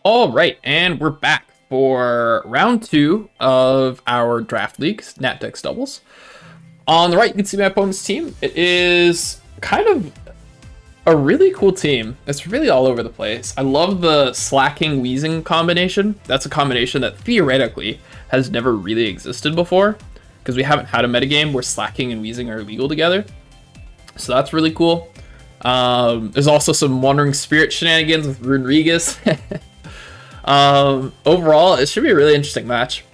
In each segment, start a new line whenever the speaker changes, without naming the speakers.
All right, and we're back for round 2 of our draft leagues, Nat Dex doubles. On the right, you can see my opponent's team. It is kind of a really cool team. It's really all over the place. I love the slacking wheezing combination. That's a combination that theoretically has never really existed before, because we haven't had a metagame where slacking and wheezing are legal together. So that's really cool. There's also some Wandering Spirit shenanigans with Runrigus. Overall, it should be a really interesting match.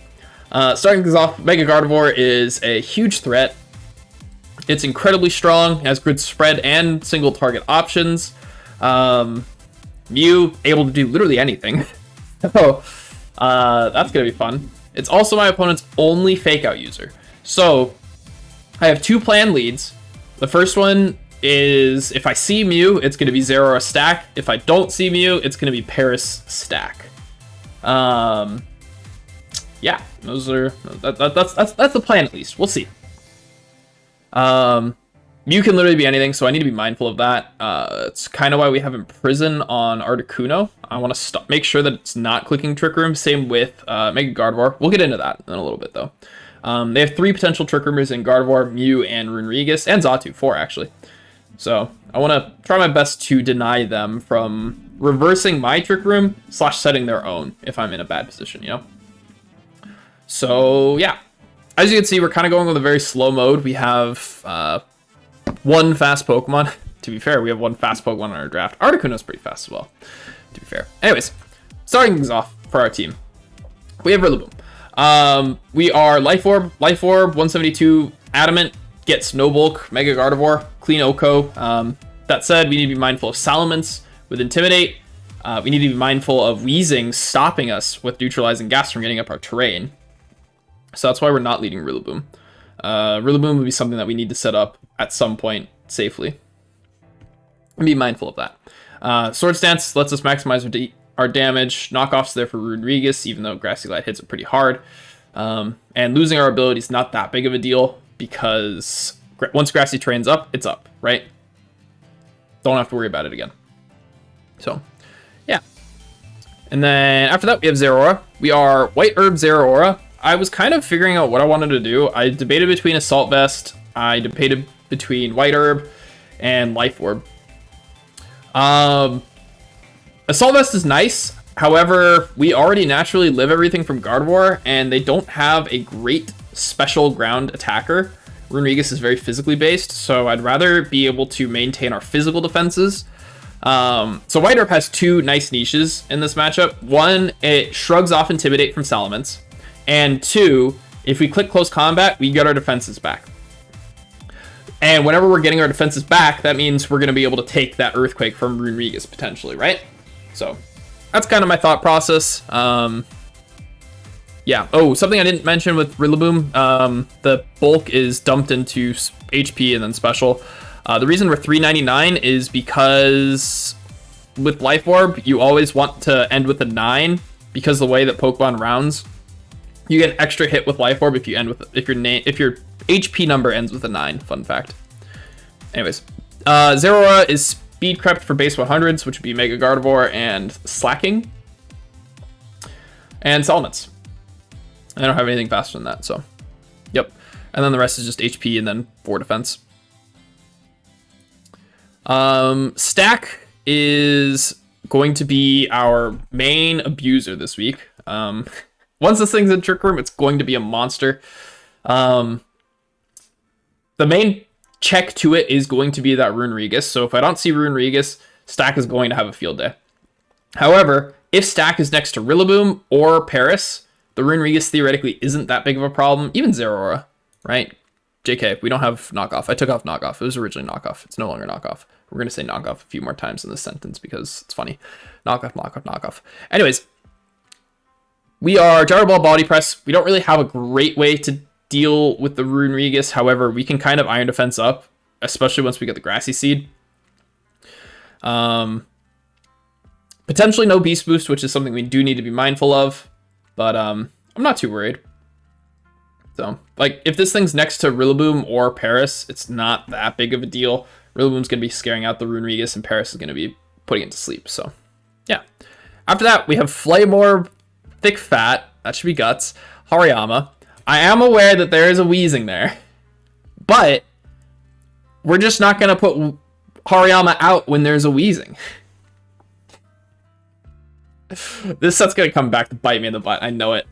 Starting things off, Mega Gardevoir is a huge threat. It's incredibly strong, has good spread and single target options. Mew, able to do literally anything. So, that's going to be fun. It's also my opponent's only Fake Out user. So, I have 2 planned leads. The first one is, if I see Mew, it's going to be Zeraora stack. If I don't see Mew, it's going to be Paris stack. Yeah, those are that's the plan at least. We'll see. Mew can literally be anything, so I need to be mindful of that. It's kind of why we have Imprison on Articuno. I want to make sure that it's not clicking Trick Room. Same with Mega Gardevoir. We'll get into that in a little bit though. They have 3 potential Trick Roomers in Gardevoir, Mew, and Runrigus, and Xatu, 4 actually. So I want to try my best to deny them from reversing my Trick Room / setting their own if I'm in a bad position, you know? So yeah, as you can see, we're kind of going with a very slow mode. We have 1 fast Pokemon. To be fair, we have 1 fast Pokemon in our draft. Articuno's pretty fast as well, to be fair. Anyways, starting things off for our team, we have Rillaboom. We are Life Orb, 172 Adamant, gets No Bulk, Mega Gardevoir, Clean Oko. That said, we need to be mindful of Salamence with Intimidate. We need to be mindful of Wheezing stopping us with Neutralizing Gas from getting up our terrain. So that's why we're not leading Rillaboom. Rillaboom would be something that we need to set up at some point safely. And be mindful of that. Swords Dance lets us maximize our damage. Knockoff's there for Runrigus, even though Grassy Glide hits it pretty hard. And losing our ability is not that big of a deal, because once Grassy Terrain's up, it's up, right? Don't have to worry about it again. So, yeah. And then after that, we have Zeraora. We are White Herb Zeraora. I was kind of figuring out what I wanted to do. I debated between Assault Vest. I debated between White Herb and Life Orb. Assault Vest is nice. However, we already naturally live everything from Gardevoir, and they don't have a great special ground attacker. Runrigus is very physically based, so I'd rather be able to maintain our physical defenses. So White Herb has 2 nice niches in this matchup. 1, it shrugs off Intimidate from Salamence. And 2, if we click Close Combat, we get our defenses back. And whenever we're getting our defenses back, that means we're going to be able to take that Earthquake from Runrigus potentially, right? So that's kind of my thought process. Yeah. Oh, something I didn't mention with Rillaboom, the bulk is dumped into HP and then special. The reason we're 399 is because with Life Orb, you always want to end with a 9, because the way that Pokemon rounds, you get an extra hit with Life Orb if you end with if your HP number ends with a 9. Fun fact. Anyways, Zeraora is Speed Crept for base 100s, which would be Mega Gardevoir and Slacking, and Salamence. I don't have anything faster than that, so yep. And then the rest is just HP and then 4 defense. Stack is going to be our main abuser this week. Once this thing's in Trick Room, it's going to be a monster. The main check to it is going to be that Runrigus. So if I don't see Runrigus, Stack is going to have a field day. However, if Stack is next to Rillaboom or Paris, the Runrigus theoretically isn't that big of a problem. Even Zeraora, right? JK, we don't have knockoff. I took off knockoff. It was originally knockoff. It's no longer knockoff. We're going to say knockoff a few more times in this sentence because it's funny. Knockoff, knockoff, knockoff. Anyways, we are Gyro Ball Body Press. We don't really have a great way to deal with the Runrigus. However, we can kind of Iron Defense up, especially once we get the Grassy Seed. Potentially no Beast Boost, which is something we do need to be mindful of. But I'm not too worried. So, like, if this thing's next to Rillaboom or Paris, it's not that big of a deal. Rillaboom's going to be scaring out the Runrigus, and Paris is going to be putting it to sleep. So, yeah. After that, we have Flame Orb, Thick Fat. That should be Guts. Hariyama. I am aware that there is a Wheezing there. But we're just not going to put Hariyama out when there's a Wheezing. This set's going to come back to bite me in the butt. I know it.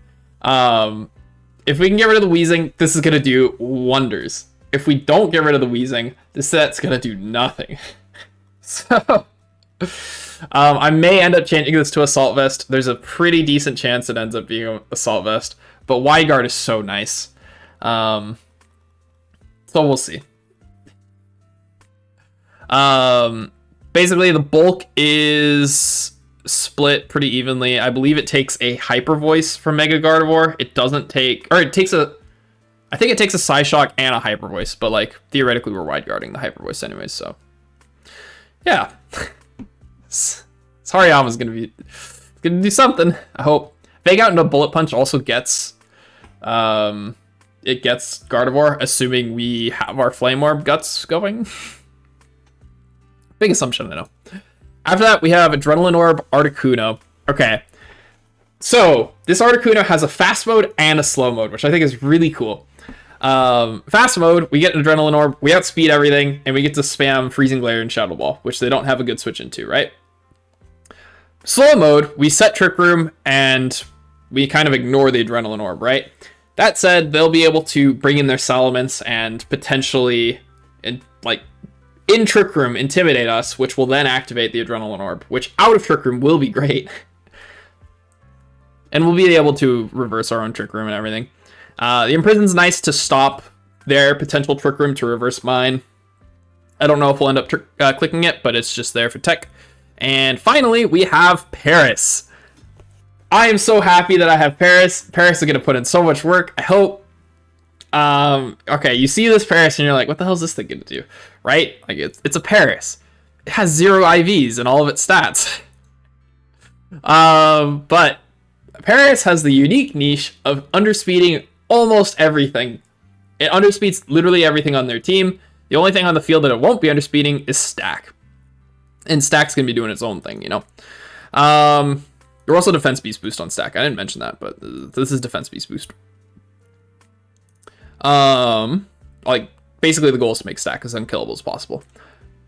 If we can get rid of the Wheezing, this is going to do wonders. If we don't get rid of the Wheezing, this set's going to do nothing. So, I may end up changing this to Assault Vest. There's a pretty decent chance it ends up being an Assault Vest. But Wide Guard is so nice. So we'll see. Basically, the bulk is split pretty evenly. I believe it takes a Hyper Voice from Mega Gardevoir. It doesn't take... Or it takes a... I think it takes a Psyshock and a Hyper Voice. But, like, theoretically, we're Wide Guarding the Hyper Voice anyways, so... Yeah. Hariyama's gonna do something, I hope. Fake Out into Bullet Punch also gets... it gets Gardevoir, assuming we have our Flame Orb Guts going. Big assumption, I know. After that, we have Adrenaline Orb, Articuno. Okay. So, this Articuno has a fast mode and a slow mode, which I think is really cool. Fast mode, we get an Adrenaline Orb, we outspeed everything, and we get to spam Freezing Glare and Shadow Ball, which they don't have a good switch into, right? Slow mode, we set Trick Room, and we kind of ignore the Adrenaline Orb, right? That said, they'll be able to bring in their Salamence and potentially, in Trick Room, intimidate us, which will then activate the Adrenaline Orb, which out of Trick Room will be great. And we'll be able to reverse our own Trick Room and everything. The Imprison's nice to stop their potential Trick Room to reverse mine. I don't know if we'll end up clicking it, but it's just there for tech. And finally, we have Paris. I am so happy that I have Paris. Paris is going to put in so much work, I hope. Okay, you see this Paris and you're like, what the hell is this thing going to do? Right? Like, it's a Paris. It has 0 IVs in all of its stats. But Paris has the unique niche of underspeeding almost everything. It underspeeds literally everything on their team. The only thing on the field that it won't be underspeeding is Stack. And Stack's going to be doing its own thing, you know? There's also Defense Beast Boost on Stack. I didn't mention that, but this is Defense Beast Boost. Basically the goal is to make Stack as unkillable as possible.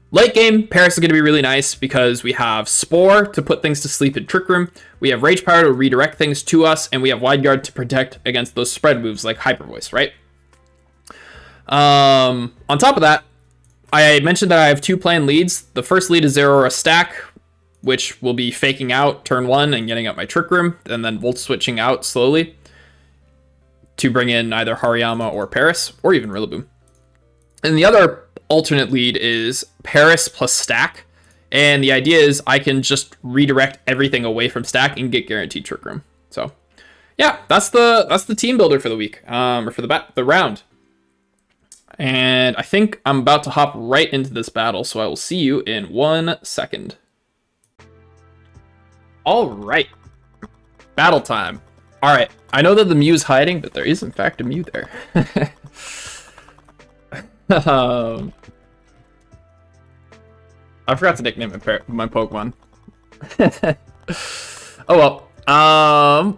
Late game, Paris is going to be really nice because we have Spore to put things to sleep in Trick Room. We have Rage Power to redirect things to us, and we have Wide Guard to protect against those spread moves like Hyper Voice, right? On top of that, I mentioned that I have 2 planned leads. The first lead is Zeraora Stack, which will be faking out turn 1 and getting up my Trick Room, and then Volt switching out slowly to bring in either Hariyama or Paris, or even Rillaboom. And the other alternate lead is Paris plus Stack, and the idea is I can just redirect everything away from Stack and get guaranteed Trick Room. So, yeah, that's the team builder for the week, or for the round. And I think I'm about to hop right into this battle, so I will see you in 1 second. All right, battle time. All right, I know that the Mew's hiding, but there is in fact a Mew there. I forgot to nickname my Pokemon. Oh well.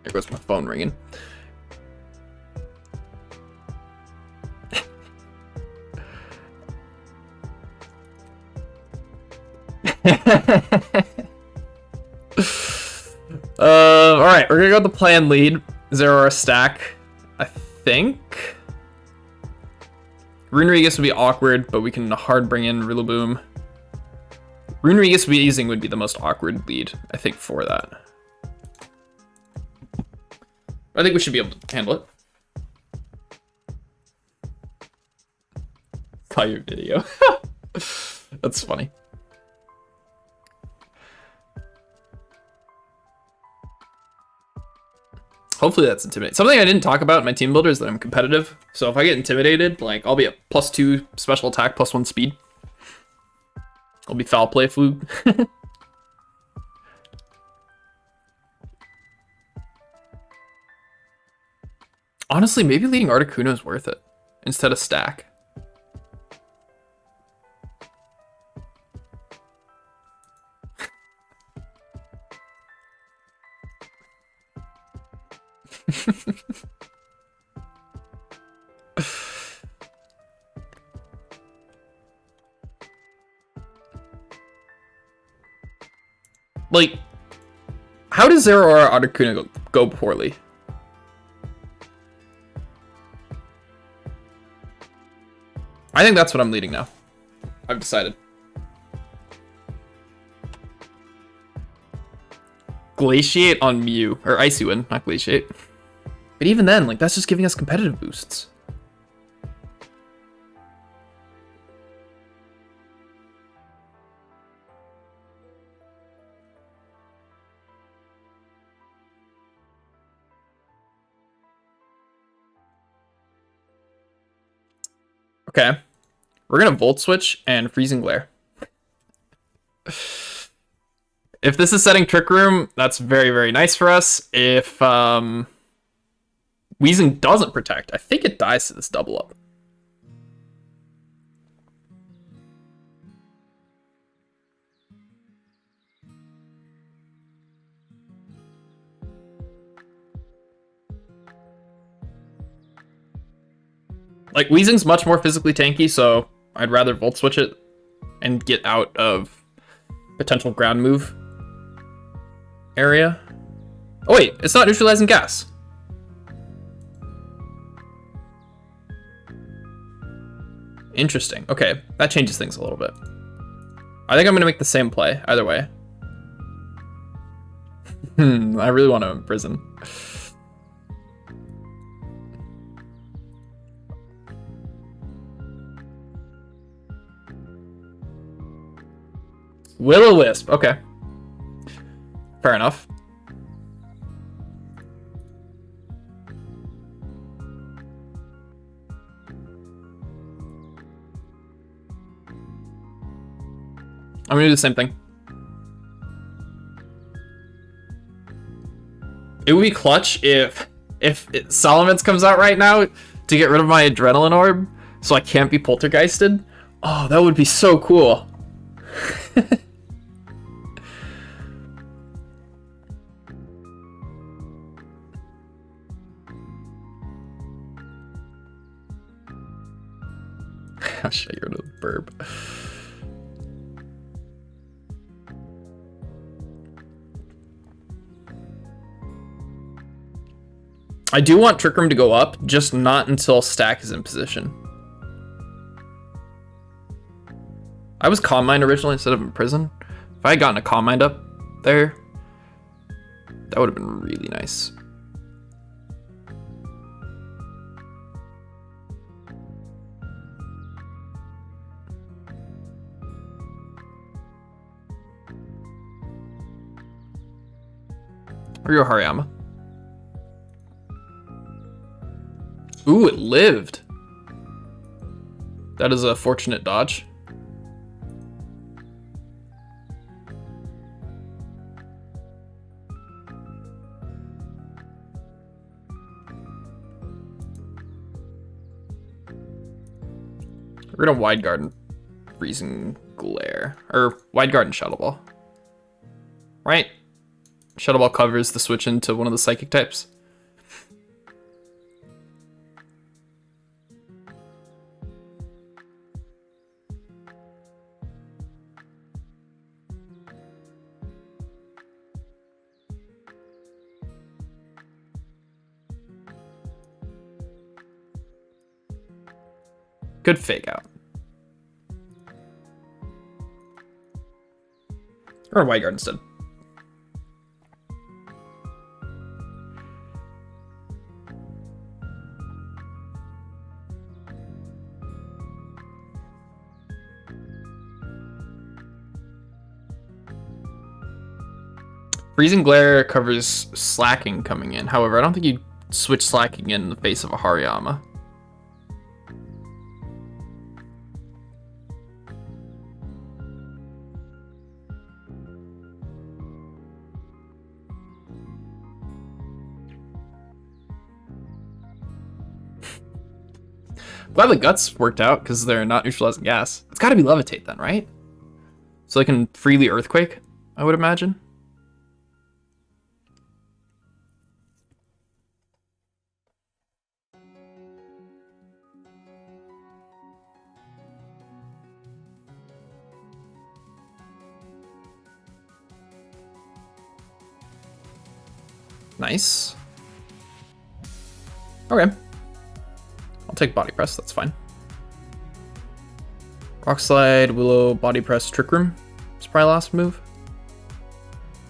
There goes my phone ringing. All right, we're gonna go with the plan lead. Zeraora Stack, I think. Runerigus would be awkward, but we can hard bring in Rillaboom. Runerigus Weezing would be the most awkward lead, I think, for that. I think we should be able to handle it. Saw your video. That's funny. Hopefully that's intimidating. Something I didn't talk about in my team builder is that I'm competitive. So if I get intimidated, like I'll be at +2 special attack, +1 speed. I'll be foul play food. Honestly, maybe leading Articuno is worth it instead of Stack. Like, how does Zero or Articuno go poorly? I think that's what I'm leading now. I've decided. Glaciate on Mew, or Icy Wind, not Glaciate. But even then, like, that's just giving us competitive boosts. Okay, we're gonna Volt Switch and Freezing Glare. If this is setting Trick Room, that's very, very nice for us. If Weezing doesn't protect, I think it dies to this double up. Like, Weezing's much more physically tanky, so I'd rather Volt Switch it and get out of potential ground move area. Oh wait, it's not neutralizing gas. Interesting. Okay, that changes things a little bit. I think I'm gonna make the same play, either way. I really want to imprison. Will-O-Wisp, okay. Fair enough. I'm gonna do the same thing. It would be clutch if Salamence comes out right now to get rid of my Adrenaline Orb, so I can't be Poltergeisted. Oh, that would be so cool. Oh shit, you're a burb. I do want Trick Room to go up, just not until Stack is in position. I was Calm Mind originally instead of Imprison. If I had gotten a Calm Mind up there, that would have been really nice. Or your Hariyama. Ooh, it lived. That is a fortunate dodge. We're gonna Wide Garden Freezing Glare. Or Wide Garden Shadow Ball. Right? Shadow Ball covers the switch into one of the psychic types. Good fake out. Or a White Guard instead. Freezing Glare covers Slacking coming in. However, I don't think you'd switch Slacking in the face of a Hariyama. Glad the Guts worked out because they're not neutralizing gas. It's got to be Levitate then, right? So they can freely Earthquake, I would imagine. Nice. Okay. I'll take body press, that's fine. Rock slide, willow, body press, trick room. It's probably last move.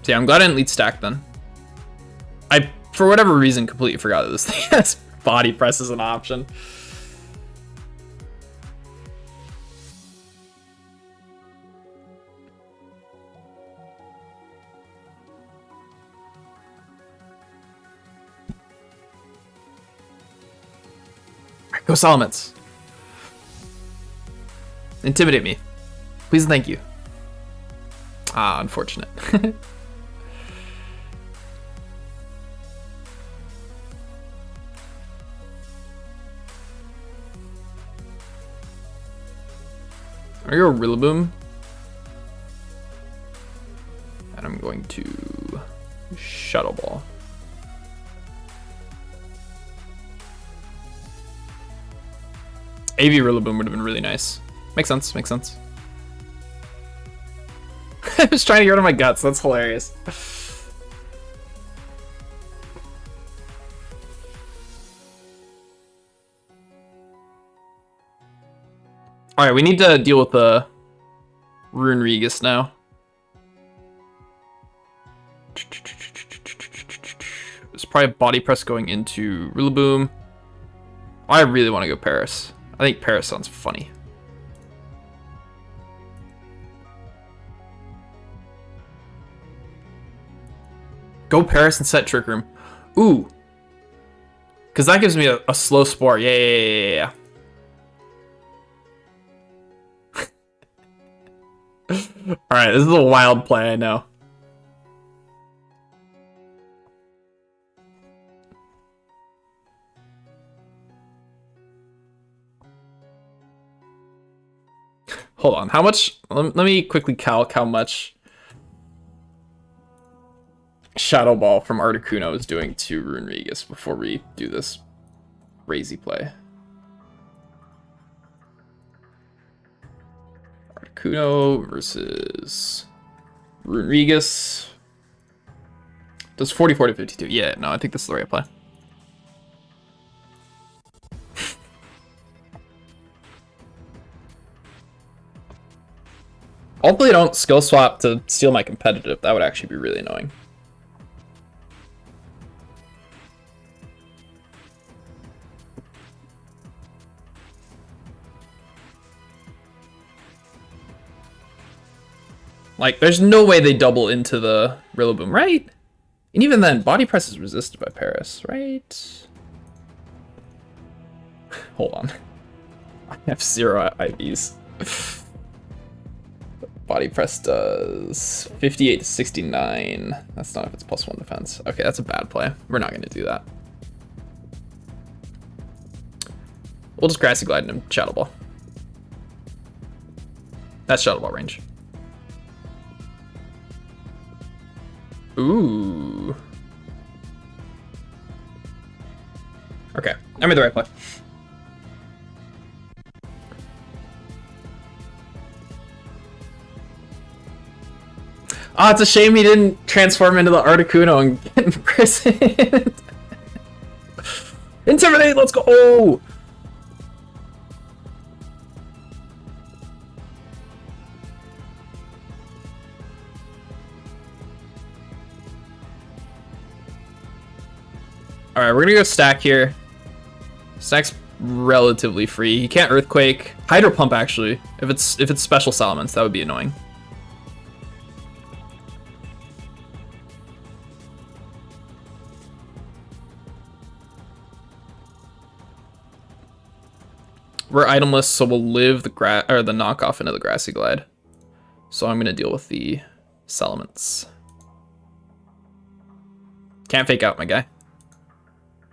So yeah, I'm glad I didn't lead stack then. I, for whatever reason, completely forgot that this thing has body press as an option. Go Salamence. Intimidate me. Please and thank you. Ah, unfortunate. Are you a Rillaboom? And I'm going to Shuttle Ball. AV Rillaboom would have been really nice. Makes sense, makes sense. I was trying to get rid of my guts, that's hilarious. Alright, we need to deal with the Rune Regis now. There's probably a body press going into Rillaboom. I really want to go Paris. I think Paris sounds funny. Go Paris and set Trick Room. Ooh. Because that gives me a slow Spore. Yeah. Alright, this is a wild play, I know. Hold on, how much? Let me quickly calc how much Shadow Ball from Articuno is doing to Rune Regis before we do this crazy play. Articuno versus Rune Regis. Does 44 to 52. Yeah, no, I think this is the right play. Hopefully I don't skill swap to steal my competitive. That would actually be really annoying. Like, there's no way they double into the Rillaboom, right? And even then, body press is resisted by Paris, right? Hold on. I have 0 IVs. Body press does 58 to 69. That's not if it's +1 defense. Okay, that's a bad play. We're not going to do that. We'll just Grassy Glide and Shadow Ball. That's Shadow Ball range. Ooh. Okay, I made the right play. Oh, it's a shame he didn't transform into the Articuno and get imprisoned. Intimidate, let's go! Oh! Alright, we're gonna go stack here. Stack's relatively free. He can't Earthquake. Hydro Pump, actually. If it's special Salamence, that would be annoying. We're itemless, so we'll live the knockoff into the Grassy Glide. So I'm gonna deal with the Salamence. Can't fake out, my guy.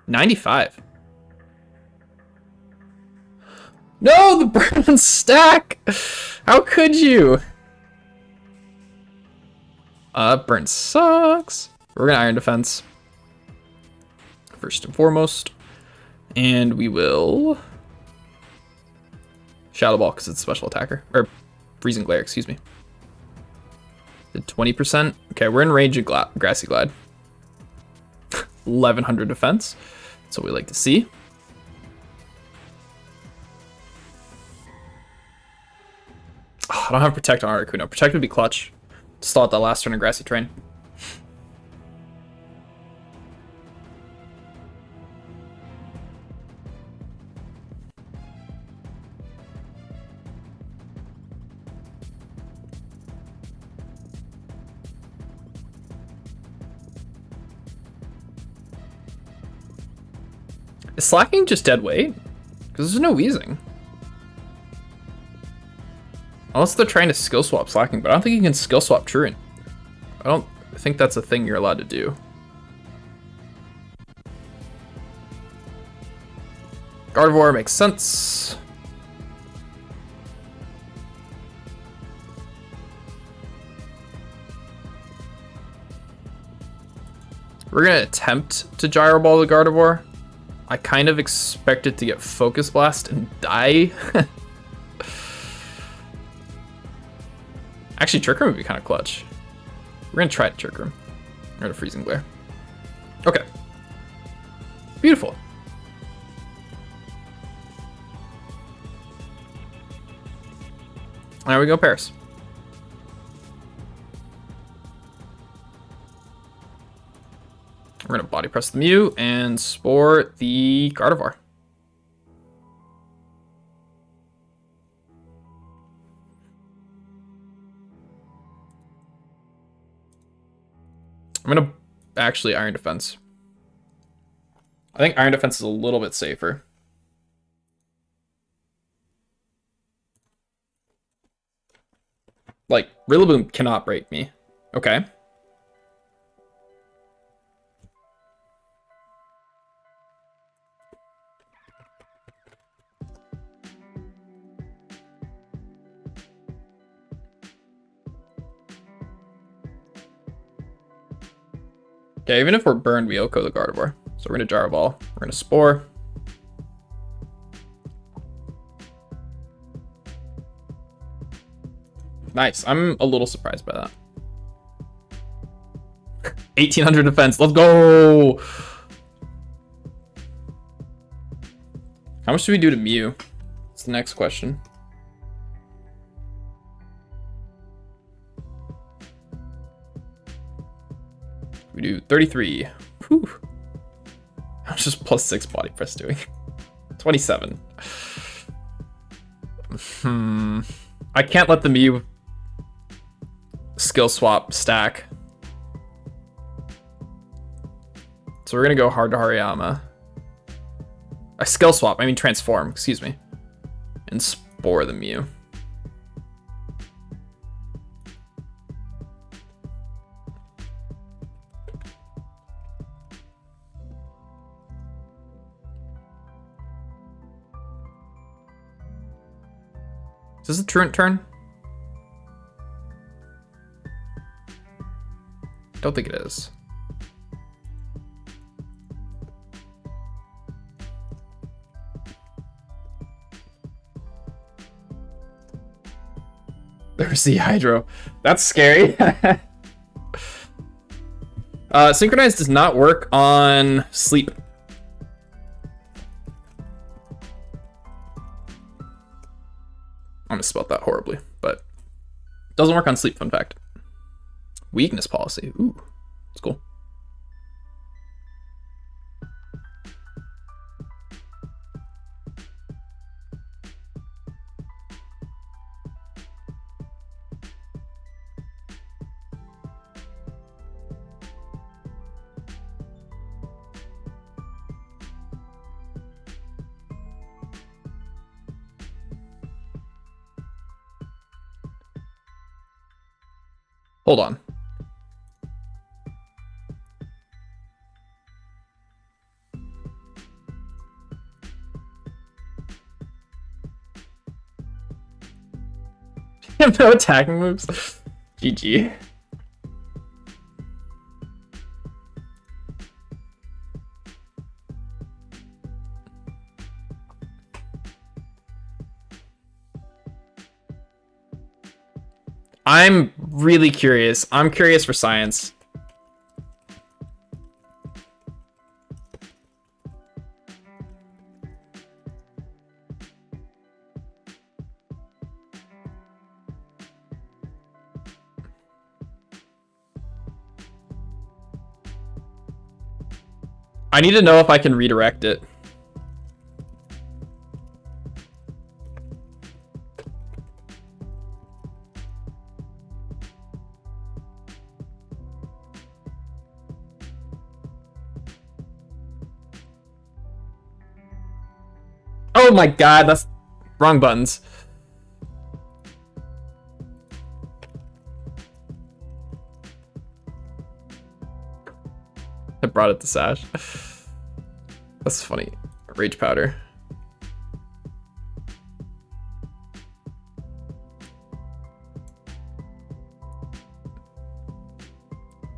95. No, the burn stack. How could you? Burn sucks. We're gonna Iron Defense first and foremost, and we will Shadow Ball because it's a special attacker, or Freezing Glare, excuse me. Did 20%. Okay, we're in range of Grassy Glide. 1100 defense. That's what we like to see. Oh, I don't have Protect on Articuno. Protect would be clutch. Stall at that last turn of Grassy Terrain. Is Slacking just dead weight? Because there's no wheezing. Unless they're trying to skill swap Slacking, but I don't think you can skill swap Truant. I don't think that's a thing you're allowed to do. Gardevoir makes sense. We're gonna attempt to Gyro Ball the Gardevoir. I kind of expect it to get Focus Blast and die. Actually, Trick Room would be kind of clutch. We're gonna try to Trick Room. We're gonna Freezing Glare. Okay. Beautiful. There we go, Paris. We're gonna Body Press the Mew and Spore the Gardevoir. I'm gonna actually Iron Defense. I think Iron Defense is a little bit safer. Like, Rillaboom cannot break me. Okay. Okay, even if we're burned, we OHKO the Gardevoir. So we're gonna Gyro Ball. We're gonna Spore. Nice. I'm a little surprised by that. 1800 defense. Let's go. How much do we do to Mew? That's the next question. We do 33. Whew. How much is +6 Body Press doing? 27. I can't let the Mew skill swap stack. So we're gonna go hard to Hariyama. I skill swap, I mean transform, excuse me. And Spore the Mew. Is this a Truant turn? Don't think it is. There's the Hydro. That's scary. Synchronize does not work on Sleep. I'm gonna spell that horribly, but it doesn't work on Sleep, fun fact. Weakness policy. Ooh, that's cool. Hold on. You have no attacking moves? GG. I'm really curious. I'm curious for science. I need to know if I can redirect it. Oh my god, that's wrong buttons. I brought it to Sash. That's funny. Rage powder.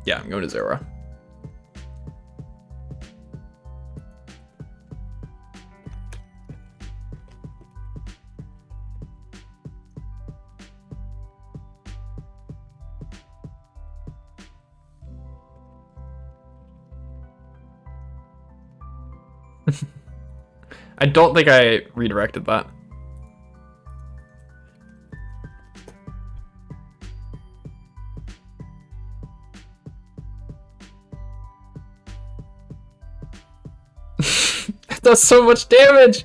Yeah, I'm going to Zora. I don't think I redirected that. It does so much damage.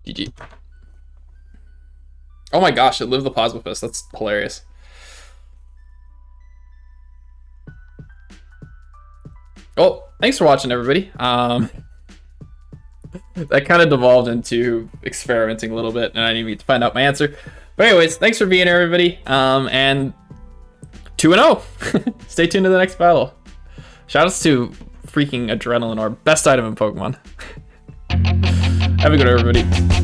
GG. Oh my gosh, it lived the Plasma Fist. That's hilarious. Oh, thanks for watching, everybody. That kind of devolved into experimenting a little bit, and I need to find out my answer. But anyways, thanks for being here, everybody. And 2-0. Stay tuned to the next battle. Shoutouts to freaking Adrenaline, our best item in Pokemon. Have a good one, everybody.